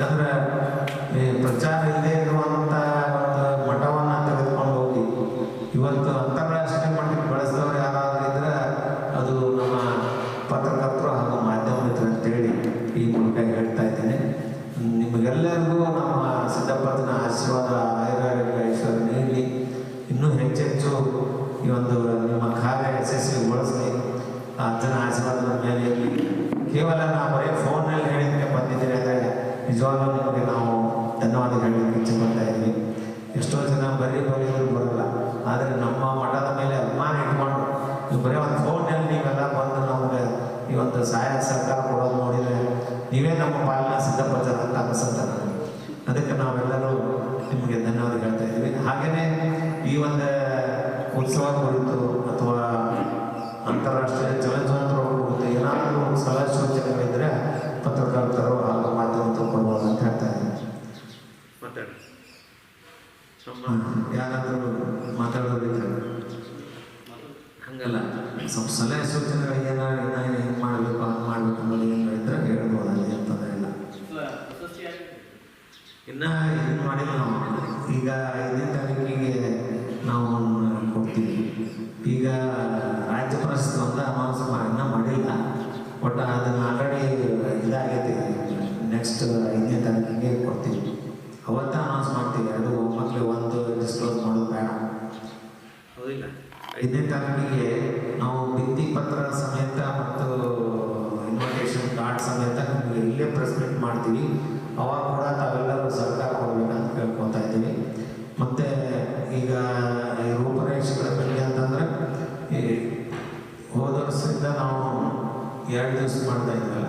ಯಾಕಂದ್ರೆ ಪ್ರಚಾರ ಇಲ್ಲದೆ ಇರುವಂಥ ಒಂದು ಮಠವನ್ನು ತೆಗೆದುಕೊಂಡು ಹೋಗಿ ಇವತ್ತು ಅಂತಾರಾಷ್ಟ್ರೀಯ ಮಟ್ಟಕ್ಕೆ ಬೆಳೆಸಿದವರು ಯಾರಾದರೂ ಇದ್ರೆ ಅದು ನಮ್ಮ ಪತ್ರಕರ್ತರು ಹಾಗೂ ಮಾಧ್ಯಮಿಕರು ಅಂತೇಳಿ ಈ ಮೂಲಕ ಹೇಳ್ತಾ ಇದ್ದೇನೆ. ನಿಮಗೆಲ್ಲರಿಗೂ ನಮ್ಮ ಸಿದ್ದಪ್ಪನ ಆಶೀರ್ವಾದ ಆಯುರ್ವೇದ ಐಶ್ವರ್ಯ ನೀಡಲಿ, ಇನ್ನೂ ಹೆಚ್ಚೆಚ್ಚು ಈ ಒಂದು ನಿಮ್ಮ ಕಾರ್ಯ ಯಶಸ್ವಿಗೊಳಿಸಲಿ, ಅಜ್ಜನ ಆಶೀರ್ವಾದದ ಮೇಲೆ ಇರಲಿ. ಕೇವಲ ನಾವು ಬರೀ ಫೋನ್ನಲ್ಲಿ ಹೇಳಿದ್ದಕ್ಕೆ ಬಂದಿದ್ದೀರಿ ಅಂದರೆ ನಿಜವಾಗ್ಲೂ ನಿಮಗೆ ನಾವು ಧನ್ಯವಾದ ಹೇಳಲಿಕ್ಕೆ ಇಚ್ಛೆ ಪಡ್ತಾ ಇದ್ವಿ. ಎಷ್ಟೋ ಜನ ಬರೀ ಬರೋಲ್ಲ, ಆದರೆ ನಮ್ಮ ಮಠದ ಮೇಲೆ ಅಭಿಮಾನ ಇಟ್ಕೊಂಡು ನೀವು ಬರೀ ಒಂದು ಫೋನ್ನಲ್ಲಿ ನೀವೆಲ್ಲ ಬಂದು ನಮಗೆ ಈ ಒಂದು ಸಹಾಯ ಸರ್ಕಾರ ಕೊಡೋದು ನೋಡಿದರೆ ನೀವೇ ನಮ್ಮ ಪಾಲನೆ ಸಿದ್ದಪ್ಪ ಜನ ಅಂತ ಅನಿಸುತ್ತೆ ನನಗೆ. ಅದಕ್ಕೆ ನಾವೆಲ್ಲರೂ ನಿಮಗೆ ಧನ್ಯವಾದ ಹೇಳ್ತಾ ಇದ್ದೀವಿ. ಹಾಗೆಯೇ ಈ ಒಂದು ಉತ್ಸವ ಕುರಿತು ಅಥವಾ ಅಂತಾರಾಷ್ಟ್ರೀಯ ಚಲನಚಿತ್ರ ಕುರಿತು ಏನಾದರೂ ಸಲಹೆ ಸೂಚನೆಗಳಿದ್ದರೆ ಪತ್ರಕರ್ತರು ಹಾಗೂ ಮಾಧ್ಯಮದವರು ಕೊಡ್ಬೋದು ಅಂತ ಹೇಳ್ತಾ ಇದ್ದೀನಿ. ಯಾರಾದರೂ ಮಾತಾಡೋದಿದ್ರೆ ಹಂಗಲ್ಲ, ಸ್ವಲ್ಪ ಸಲಹೆ ಸೂಚನೆಗಳಿಗೆ ಏನಾದ್ರು ಏನು ಮಾಡಬೇಕು ಹಂಗೆ ಮಾಡಬೇಕು ಅನ್ನೋದು ಏನು ಇದ್ರೆ ಹೇಳ್ಬೋದು, ಅಲ್ಲಿ ಅಂತಂದ್ರೆ ಇಲ್ಲ. ಇನ್ನು ಏನು ಮಾಡಿಲ್ಲ ನಾವು. ಈಗ 5ನೇ ತಾರೀಕಿಗೆ ನಾವು ಕೊಡ್ತೀವಿ. ಈಗ ರಾಜ್ಯ ಪ್ರಶಸ್ತಿ ಅಂತ ಅನೌನ್ಸ್ ಇನ್ನೂ ಮಾಡಿಲ್ಲ, ಬಟ್ ಅದನ್ನು ಆಲ್ರೆಡಿ ಇದಾಗೈತಿ. ನೆಕ್ಸ್ಟ್ 5ನೇ ತಾರೀಕಿಗೆ ಕೊಡ್ತೀವಿ, ಅವತ್ತೇ ಅನೌನ್ಸ್ ಮಾಡ್ತೀವಿ. ಅದು ಮಕ್ಕಳು ಒಂದು ಡಿಸ್ಕ್ಲೋಸ್ ಮಾಡೋದು ಬೇಡ. ಹೌದಿಲ್ಲ, 5ನೇ ತಾರೀಕಿಗೆ ನಾವು ಭಿತ್ತಿ ಪತ್ರ ಸಮೇತ ಮತ್ತು ಇನ್ವಿಟೇಷನ್ ಕಾರ್ಡ್ ಸಮೇತ ನಿಮಗೆ ಇಲ್ಲೇ ಪ್ರೆಸ್ ಮೀಟ್ ಮಾಡ್ತೀವಿ. ಅವಾಗ ಕೂಡ ತಾವೆಲ್ಲರೂ ಸಹಕಾರ ಕೊಡಬೇಕಂತ ಕೇಳ್ಕೊತಾ ಇದ್ದೀವಿ. ಮತ್ತು ಈಗ ಈ ರೂಪರೇಷೆಗಳ ಬಗ್ಗೆ ಅಂತಂದರೆ ಈ ಹೋದ ವರ್ಷದಿಂದ ನಾವು 2 ದಿವಸ ಮಾಡ್ತಾ ಇದ್ದೀವಲ್ಲ,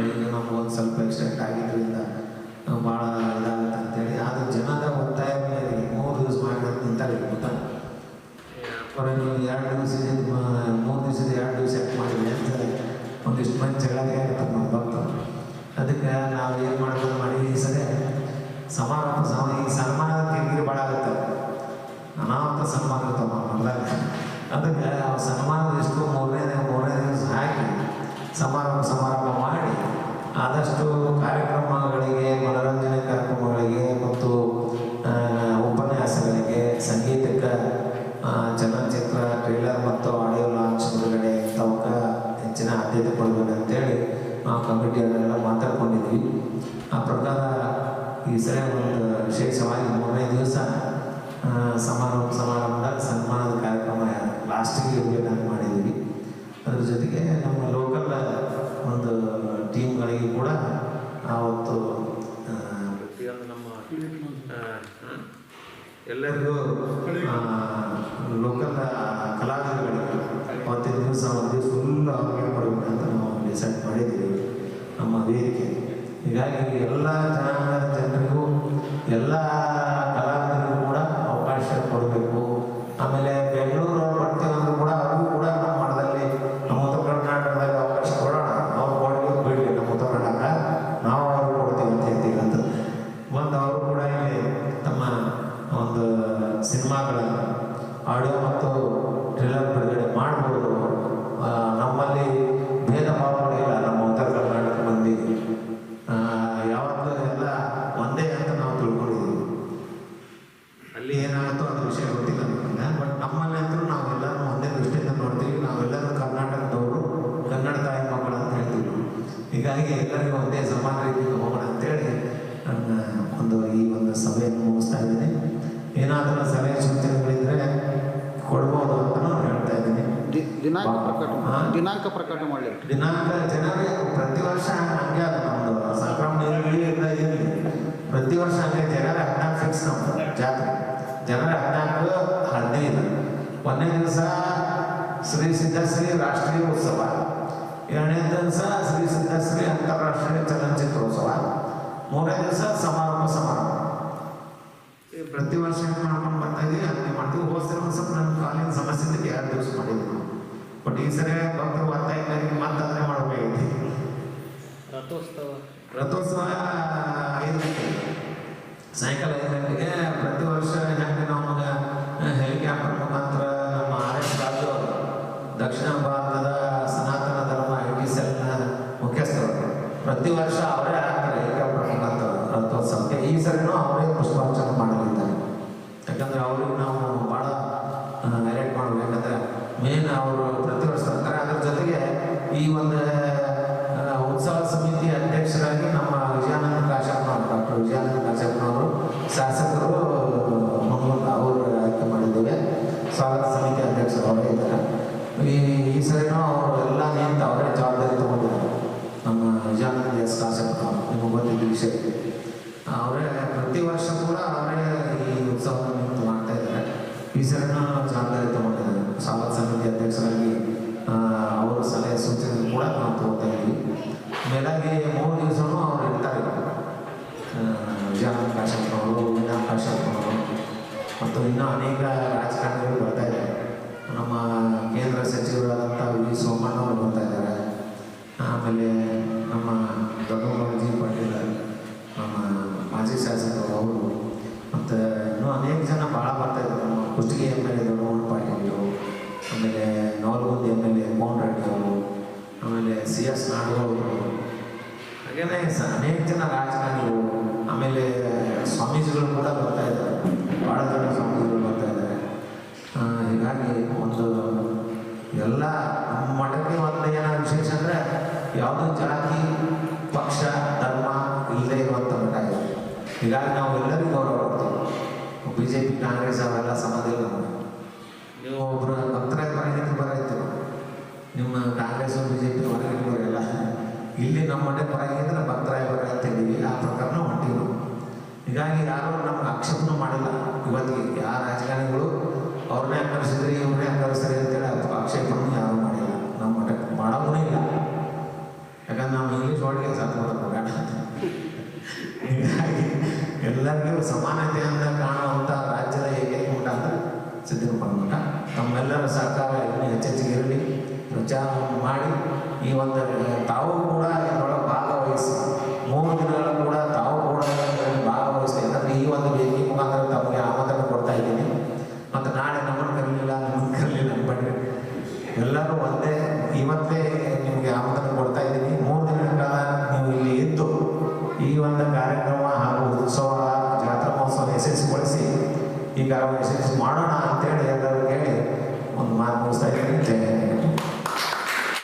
ಈಗ ನಮ್ಗೆ ಒಂದು ಸ್ವಲ್ಪ ಎಕ್ಸ್ಟೆಂಟ್ ಆಗಿದ್ದರಿಂದ ಭಾಳ ಇದಾಗುತ್ತೆ ಅಂತೇಳಿ. ಆದರೆ ಜನದ ಒತ್ತಾಯ ಮೇಲೆ 3 ದಿವಸ ಮಾಡಿರೋದು ನಿಂತಾರೆ ಗೊತ್ತಾ. ನೀವು 2 ದಿವಸ 3 ದಿವಸದ 2 ದಿವಸ ಯಾಕೆ ಮಾಡಿದ್ವಿ ಅಂತ ಒಂದಿಷ್ಟು ಮಂದಿ ಜಗಳಾಗೆ ಆಗುತ್ತೆ ನಮ್ಮ ಭಕ್ತರು. ಅದಕ್ಕೆ ನಾವು ಏನು ಮಾಡ್ಬೋದು ಮಾಡಿ ಈ ಸರಿ ಸಮಾರಂಭ ಈ ಸನ್ಮಾನದ ಕಿರಿಕಿರಿ ಭಾಳ ಆಗುತ್ತೆ, ಅನಾಹುತ ಸನ್ಮಾನ ಇರ್ತವೆ ಮೊದಲಾಗ. ಅದಕ್ಕೆ ಸನ್ಮಾನದ ಎಷ್ಟು ಮೂರನೇ ದಿವಸ ಹಾಕಿ ಸಮಾರಂಭ ಮಾಡಿ ಆದಷ್ಟು ಕಾರ್ಯಕ್ರಮಗಳಿಗೆ, ಮನೋರಂಜನೆ ಕಾರ್ಯಕ್ರಮಗಳಿಗೆ ಮತ್ತು ಉಪನ್ಯಾಸಗಳಿಗೆ, ಸಂಗೀತಕ್ಕೆ, ಚಲನಚಿತ್ರ ಟ್ರೇಲರ್ ಮತ್ತು ಆಡಿಯೋ ಲಾಂಚ್ ಬಿಡುಗಡೆ ಇಂಥವಕ್ಕೆ ಹೆಚ್ಚಿನ ಆದ್ಯತೆ ಕೊಡಬೇಕು ಅಂತೇಳಿ ನಾವು ಕಮಿಟಿಯವರೆಲ್ಲ ಮಾತಾಡ್ಕೊಂಡಿದ್ವಿ. ಆ ಪ್ರಕಾರ ಈ ಸರಿ ಒಂದು ವಿಶೇಷವಾಗಿ 3ನೇ ದಿವಸ ಸಮಾರಂಭದಾಗ ಸನ್ಮಾನದ ಕಾರ್ಯಕ್ರಮ ಲಾಸ್ಟಿಗೆ ಇರಬೇಕಂತ ಮಾಡಿದ್ದೀವಿ. ಅದ್ರ ಜೊತೆಗೆ ನಮ್ಮ ಲೋಕಲ್ ಒಂದು ಟೀಮ್ಗಳಿಗೆ ಕೂಡ ಆವತ್ತು ಪ್ರತಿಯೊಂದು ನಮ್ಮ ಎಲ್ಲರಿಗೂ ಲೋಕಲ್ ಕಲಾವಿದರುಗಳಿಗೆ ಅವತ್ತಿನ ದಿವಸ ಒಂದು ದಿವಸ ಫುಲ್ ಅವ್ರಿಗೆ ಕೊಡಬೇಕಂತ ನಾವು ಡಿಸೈಡ್ ಮಾಡಿದ್ದೀವಿ ನಮ್ಮ ವೇದಿಕೆ. ಹೀಗಾಗಿ ಎಲ್ಲ ಜನಾಂಗದ ಜನರಿಗೂ, ಎಲ್ಲ ಕಲಾವಿದರಿಗೂ ಕೂಡ ಅವಕಾಶ ಕೊಡಬೇಕು. ಆಮೇಲೆ ಬೆಂಗಳೂರು ಬರ್ತೀವಂದ್ರೂ ಕೂಡ ಅವ್ರಿಗೂ ಕೂಡ ನಮ್ಮ ಮಠದಲ್ಲಿ, ನಮ್ಮ ಉತ್ತರ ಕರ್ನಾಟಕದಲ್ಲಿ ಅವಕಾಶ ಕೊಡೋಣ. ಅವ್ರು ಕೊಡಲಿ ಬಿಡಲಿ, ನಮ್ಮ ಉತ್ತರ ಕರ್ನಾಟಕ ನಾವು ಅವ್ರಿಗೆ ಕೊಡ್ತೀವಿ ಅಂತ ಹೇಳ್ತೀವಿ ಅಂತ ಬಂದು ಅವರು ಕೂಡ ಇಲ್ಲಿ ತಮ್ಮ ಒಂದು ಸಿನಿಮಾಗಳ ಆಡಿಯೋ ಮತ್ತು ಟ್ರೇಲರ್ ಬಿಡುಗಡೆ ಮಾಡ್ಬೋದು. ನಮ್ಮಲ್ಲಿ ಭೇದ ಭಾವಗಳಿಲ್ಲ. ನಮ್ಮ ಉತ್ತರ ಕರ್ನಾಟಕ ಮಂದಿಗೆ ಯಾವತ್ತೂ ಎಲ್ಲ ಒಂದೇ ಅಂತ ನಾವು ತಿಳ್ಕೊಂಡಿದ್ದೀವಿ. ಅಲ್ಲಿ ಏನಾಗುತ್ತೋ ಅದು ವಿಷಯ ಗೊತ್ತಿಲ್ಲ ನಮಗೆ, ಬಟ್ ನಮ್ಮಲ್ಲಿ ಅಂತೂ ನಾವೆಲ್ಲರೂ ಒಂದೇ ದೃಷ್ಟಿಯಿಂದ ನೋಡ್ತೀವಿ. ನಾವೆಲ್ಲರೂ ಕರ್ನಾಟಕದವರು, ಕನ್ನಡ ತಾಯಿ ಮಕ್ಕಳು ಅಂತ ಹೇಳ್ತೀವಿ. ಹೀಗಾಗಿ ಎಲ್ಲರಿಗೂ ಒಂದೇ ಸಮಾನ ರೀತಿಯಲ್ಲಿ ಹೋಗೋಣ ಅಂತೇಳಿ ನನ್ನ ಈ ಒಂದು ಸಭೆಯನ್ನು ಮುಗಿಸ್ತಾ ಇದ್ದೀನಿ. ಏನಾದರೂ ಸಲಹೆ ಸೂಚನೆಗಳಿದ್ರೆ ಕೊಡ್ಬೋದು ಅಂತ ನಾನು ಹೇಳ್ತಾ ಇದ್ದೀನಿ. ದಿನಾಂಕ ಪ್ರಕಟ ಮಾಡಲಿ. ದಿನಾಂಕ ಜನವರಿ ಪ್ರತಿ ವರ್ಷ ಹಂಗೆ ಅದು ನಮ್ಮದು ಸಂಕ್ರಮಣ ಇರಲಿ ಪ್ರತಿ ವರ್ಷ ಹಂಗೆ ಜನವರಿ 14 ಫಿಕ್ಸ್ ನಮ್ಮದು ಜಾತ್ರೆ. ಜನವರಿ 14, 15 ಒಂದನೇ ದಿವಸ ಶ್ರೀ ಸಿದ್ಧಶ್ರೀ ರಾಷ್ಟ್ರೀಯ ಉತ್ಸವ, 2ನೇ ದಿವಸ ಶ್ರೀ ಸಿದ್ಧಶ್ರೀ ಅಂತಾರಾಷ್ಟ್ರೀಯ ಚಲನಚಿತ್ರೋತ್ಸವ, 3ನೇ ದಿವಸ ಸಮಾರಂಭ. ಪ್ರತಿ ವರ್ಷ ಮಾಡ್ಕೊಂಡು ಬರ್ತಾ ಇದ್ದೀವಿ, ಹಂಗೆ ಮಾಡ್ತೀವಿ. ಹೋದ ಒಂದು ಸ್ವಲ್ಪ ನನ್ನ ಕಾಲಿನ ಸಮಸ್ಯೆಗೆ 2 ದಿವಸ ಮಾಡಿದ್ವಿ ನಾವು. ಬಟ್ ಈ ಸರಿ ಭಕ್ತರು ಒತ್ತಾಯ ಮೇಲೆ ಮತ್ತೆ ಅದನ್ನೇ ಮಾಡಬೇಕಾಗಿದೆ. ರಥೋತ್ಸವ 5 ಗಂಟೆಗೆ, ಸಾಯಂಕಾಲ 5 ಗಂಟೆಗೆ. ಪ್ರತಿ ವರ್ಷ ಹೆಂಗೆ ನಮಗೆ ಹೆಲಿಕಾಪ್ಟರ್ ಮುಖಾಂತರ ನಮ್ಮ RS ರಾಜು, ದಕ್ಷಿಣ ಭಾರತದ ಸನಾತನ ಧರ್ಮ IT ಸೆಲ್ನ ಮುಖ್ಯಸ್ಥರು, ಪ್ರತಿ ವರ್ಷ ಅವರೇ ಆಗ್ತಾರೆ ಹೆಲಿಕಾಪ್ಟರ್ ರಥೋತ್ಸವಕ್ಕೆ ಈ ಸರಿನೂ ಅವರೇ ಪುಷ್ಪಾರ್ಚನೆ ಮಾಡಲಿದ್ದಾರೆ. ಯಾಕಂದರೆ ಅವ್ರಿಗೆ ನಾವು ಭಾಳ ಹೈಲೈಟ್ ಮಾಡಬೇಕು. ಯಾಕಂದರೆ ಮೇನ್ ಅವರು ಪ್ರತಿ ವರ್ಷ ತರ್ತಾರೆ. ಅದ್ರ ಜೊತೆಗೆ ಈ ಒಂದು ಉತ್ಸವ ಸಮಿತಿ ಅಧ್ಯಕ್ಷರಾಗಿ ನಮ್ಮ ವಿಜಯಾನಂದ ಕಾಶ್ಯಪ್ನವರು, ಡಾಕ್ಟರ್ ವಿಜಯಾನಂದ ಕಾಶ್ಯಪ್ನವರು ಶಾಸಕರು ಮಂಗಳೂರು ಅವರು ಆಯ್ಕೆ ಮಾಡಿದ್ದೇವೆ. ಸ್ವಾಗತ ಸಮಿತಿ ಅಧ್ಯಕ್ಷರು ಅವರೇ ಇದ್ದಾರೆ. ಈ ಸರಿನೂ ಅವರು ಎಲ್ಲ ನಿಂತು ಅವರೇ ಜವಾಬ್ದಾರಿ ತಗೊಂಡಿದ್ದಾರೆ. ನಮ್ಮ ವಿಜಯಾನಂದ ಎಸ್ ಕಾಶ್ಯಪ್ನವರು ನಿಮಗೆ ಗೊತ್ತಿದ್ದ ವಿಷಯ. ಅವರೇ ಪ್ರತಿ ವರ್ಷ ಕೂಡ ಅವರೇ ಈ ಉತ್ಸವವನ್ನು ನಿಂತು ಮಾಡ್ತಾ ಇದ್ದಾರೆ. ಈ ಸರಿನೂ ಜವಾಬ್ದಾರಿ ತಗೊಂಡಿದ್ದಾರೆ. ಸ್ವಾಗತ ಸಮಿತಿ ಅಧ್ಯಕ್ಷರಾಗಿ ಅವರು ಸಲಹೆ ಸೂಚನೆ ಕೂಡ ನಾವು ತಗೋತಾ ಇದ್ದೀವಿ. ಮೇಲಾಗಿ 3 ದಿವಸನೂ ಅವ್ರು ಇರ್ತಾರೆ. ವಿಜಯಾನಂದ ಕಾಶ್ಯಪ್ನವರು, ವಿನಾಯಕ ಕಾಶ್ಯಪ್ನವರು ಮತ್ತು ಇನ್ನೂ ಅನೇಕ ರಾಜಕಾರಣಿಗಳು ಬರ್ತಾ ಇದ್ದಾರೆ. ನಮ್ಮ ಕೇಂದ್ರ ಸಚಿವರಾದಂಥ ವಿ ಸೋಮಣ್ಣವರು ಬರ್ತಾ ಇದ್ದಾರೆ. ಆಮೇಲೆ ನಮ್ಮ ದೊಡ್ಡಮೌಳಿ ಪಾಟೀಲ್, ನಮ್ಮ ಮಾಜಿ ಶಾಸಕರು ಅವರು, ಮತ್ತು ಇನ್ನೂ ಅನೇಕ ಜನ ಭಾಳ ಬರ್ತಾ ಇದ್ದಾರೆ. ನಮ್ಮ ಕುಷ್ಟಗಿ MLA ದೊಡ್ಡಮೌಳಿ ಪಾಟೀಲ್, ಆಮೇಲೆ ನವಲಗುಂದಿ MLA ಮೋಹನ್ ರೆಡ್ಡಿ ಅವರು, ಆಮೇಲೆ CS ನಾಡಗೌಡರು, ಹಾಗೇನೆ ಅನೇಕ ಜನ ರಾಜಕಾರಣಿಗಳು, ಆಮೇಲೆ ಸ್ವಾಮೀಜಿಗಳು ಕೂಡ ಬರ್ತಾ ಇದ್ದಾರೆ. ಭಾಳ ಜನ ಸ್ವಾಮೀಜಿಗಳು ಬರ್ತಾ ಇದ್ದಾರೆ. ಹೀಗಾಗಿ ಒಂದು ಎಲ್ಲ ನಮ್ಮ ಮಠಕ್ಕೆ ಒಂದು ಏನೋ ವಿಶೇಷ ಅಂದರೆ ಯಾವುದೋ ಜಾತಿ ಪಕ್ಷ ಧರ್ಮ ಇಲ್ಲದೆ ಇರುವಂಥ ಮಠ ಇದೆ. ಹೀಗಾಗಿ ನಾವು ಎಲ್ಲರಿಗೂ ಗೌರವ ಕೊಡ್ತೀವಿ. BJP ಕಾಂಗ್ರೆಸ್ ಅವೆಲ್ಲ ಸಂಬಂಧ ಇಲ್ಲ. ನೀವು ಒಬ್ಬರು ಭಕ್ತರಾಗಿ ಹೊರಗಿಟ್ಟು ಬರೈತಿರು, ನಿಮ್ಮ ಕಾಂಗ್ರೆಸ್ BJP ಹೊರಗಿಟ್ಟು ಬರೋಲ್ಲ. ಇಲ್ಲಿ ನಮ್ಮ ಮಠಕ್ಕೆ ಹೊರಗಿದ್ರೆ ಭಕ್ತರಾಗಿ ಬರ ಅಂತಿದ್ದೀವಿ. ಆ ಪ್ರಕಾರನ ಹೊಂಟಿವಿ. ಹೀಗಾಗಿ ಯಾರು ನಮ್ಗೆ ಆಕ್ಷೇಪಣೆ ಮಾಡಿಲ್ಲ. ಇವತ್ತಿಗೆ ಯಾವ ರಾಜಕಾರಣಿಗಳು ಅವ್ರನ್ನೇ ಕರೆಸಿದ್ರಿ ಇವ್ರನ್ನೇ ಕರೆಸ್ರಿ ಅಂತೇಳಿ ಆಕ್ಷೇಪಣೆ ಯಾರು ಮಾಡಿಲ್ಲ. ನಮ್ಮ ಮಠಕ್ಕೆ ಮಾಡೋದೂ ಇಲ್ಲ. ಯಾಕಂದ್ರೆ ನಾವು ಇಂಗ್ಲೀಷ್ ಒಳಗೆ ಸಾಕೋದಕ್ಕೆ ಬೇಡ. ಹೀಗಾಗಿ ಎಲ್ಲರಿಗೂ ಸಮಾನತೆಯಿಂದ ಕಾಣುವಂಥ ರಾಜ್ಯದ ಏಕೈಕ ಮಠ ಅಂದರೆ ಸಿದ್ದಗಂಗಾ ಮಠ. ತಮ್ಮೆಲ್ಲರ ಸಹಕಾರ ಇನ್ನೂ ಹೆಚ್ಚೆಚ್ಚಿಗೆ ಇರಲಿ. ಪ್ರಚಾರ ಮಾಡಿ ಈ ಒಂದು ತಾವು ಕೂಡ ಇದರೊಳಗೆ ಭಾಗವಹಿಸಿ 3 ದಿನಗಳು ಕೂಡ ತಾವು ಕೂಡ ಭಾಗವಹಿಸಿ. ಯಾಕಂದರೆ ಈ ಒಂದು ವೇದಿಕೆ ಮುಖಾಂತರ ತಮಗೆ ಆಮಂತ್ರಣ ಕೊಡ್ತಾ ಇದ್ದೀನಿ. ಮತ್ತು ನಾಳೆ ನಮ್ಮನ್ನು ಕರೀಲಿಲ್ಲ, ನಿಮ್ಮನ್ನು ಕರೀಲಿಲ್ಲ ಅನ್ಬೇಡ್ರಿ. ಎಲ್ಲರೂ ಒಂದೇ ಇವತ್ತೇ ನಿಮಗೆ ಆಮಂತ್ರಣ ಕೊಡ್ತಾ ಇದ್ದೀನಿ. 3 ದಿನಗಳ ಕಾಲ ನೀವು ಇಲ್ಲಿ ಇದ್ದು ಈ ಒಂದು ಕಾರ್ಯಕ್ರಮ ಹಾಗೂ ಉತ್ಸವ ಜಾತ್ರಾ ಮಹೋತ್ಸವ ಯಶಸ್ವಿಗೊಳಿಸಿ ಈ ಕಾರ್ಯಕ್ರಮ ಯಶಸ್ವಿ ಮಾಡೋಣ ಅಂತೇಳಿ ಎಲ್ಲರೂ ಹೇಳಿ ಒಂದು ಮಾತು ಮುಗಿಸ್ತಾ ಇದ್ದೀನಿ.